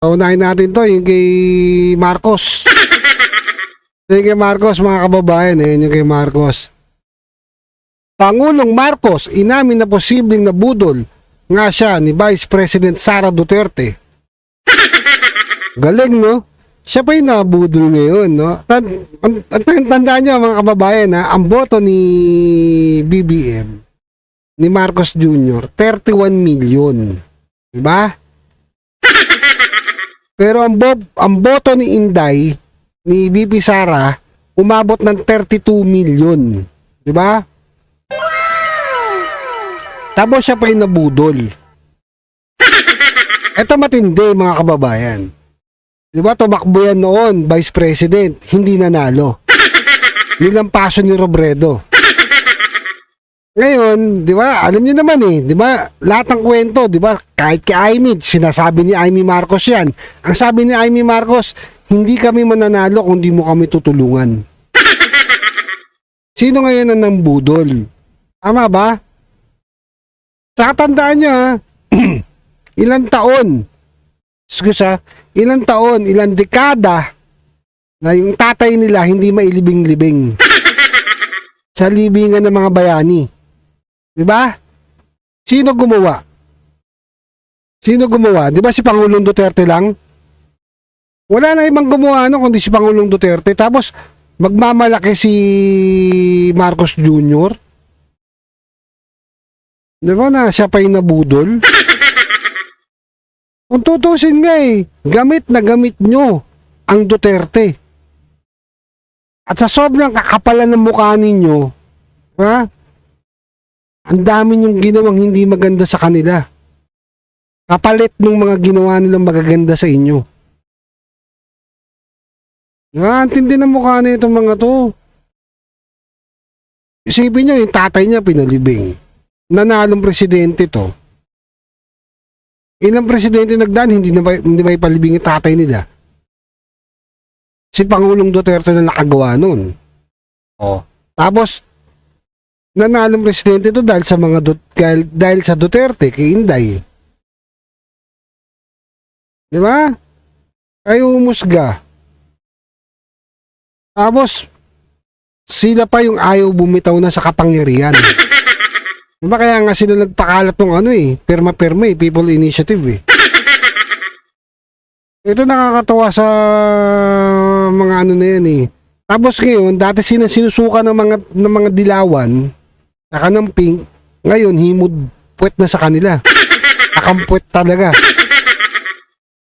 Paunahin natin to, yung kay Marcos. Yung kay Marcos, mga kababayan, yung kay Marcos. Pangulong Marcos, inamin na posibleng nabudol nga siya ni Vice President Sara Duterte. Galing, no? Siya pa yung nabudol ngayon, no? Tandaan nyo, mga kababayan, ang boto ni BBM, ni Marcos Jr., 31 million. Diba? Pero ang boto ni Inday, ni BP Sara, umabot ng 32 million. Diba? Tapos siya pa yung nabudol. Ito matindi, mga kababayan. Diba, tumakbo yan noon, Vice President, hindi nanalo. Nilampaso ni Robredo. Ngayon, di ba, alam niyo naman di ba, lahat ng kwento, di ba, kahit kay Amy, sinasabi ni Amy Marcos yan. Ang sabi ni Amy Marcos, hindi kami mananalo kung di mo kami tutulungan. Sino ngayon ang nambudol? Tama ba? Saka tandaan niyo, ilang taon, ilang dekada na yung tatay nila hindi mailibing-libing sa libingan ng mga bayani. Diba? Sino gumawa? Diba si Pangulong Duterte lang? Wala na ibang gumawa kundi si Pangulong Duterte. Tapos magmamalaki si Marcos Jr. Diba na siya pa yung nabudol? Kung tutusin nga gamit na gamit nyo ang Duterte. At sa sobrang kakapalan ng mukha ninyo, ang dami nyong ginawang hindi maganda sa kanila. Kapalit ng mga ginawa nilang magaganda sa inyo. Ang tindi ng mukha na itong mga to. Isipin nyo, yung tatay niya pinalibing. Nanalong presidente to. Ilang presidente nagdaan, hindi ba ipalibing yung tatay nila? Si Pangulong Duterte na nakagawa nun. Tapos, nanalong presidente to dahil sa Duterte, kay Inday. Di ba? Kayo umusga. Tapos, sila pa yung ayaw bumitaw na sa kapangyarihan. Diba kaya nga sila nagpakalat ng perma-perma People Initiative Ito nakakatawa sa mga na yan Tapos ngayon, dati sinusuka ng mga dilawan, saka ng pink, ngayon himod puwet na sa kanila. Akampwet talaga.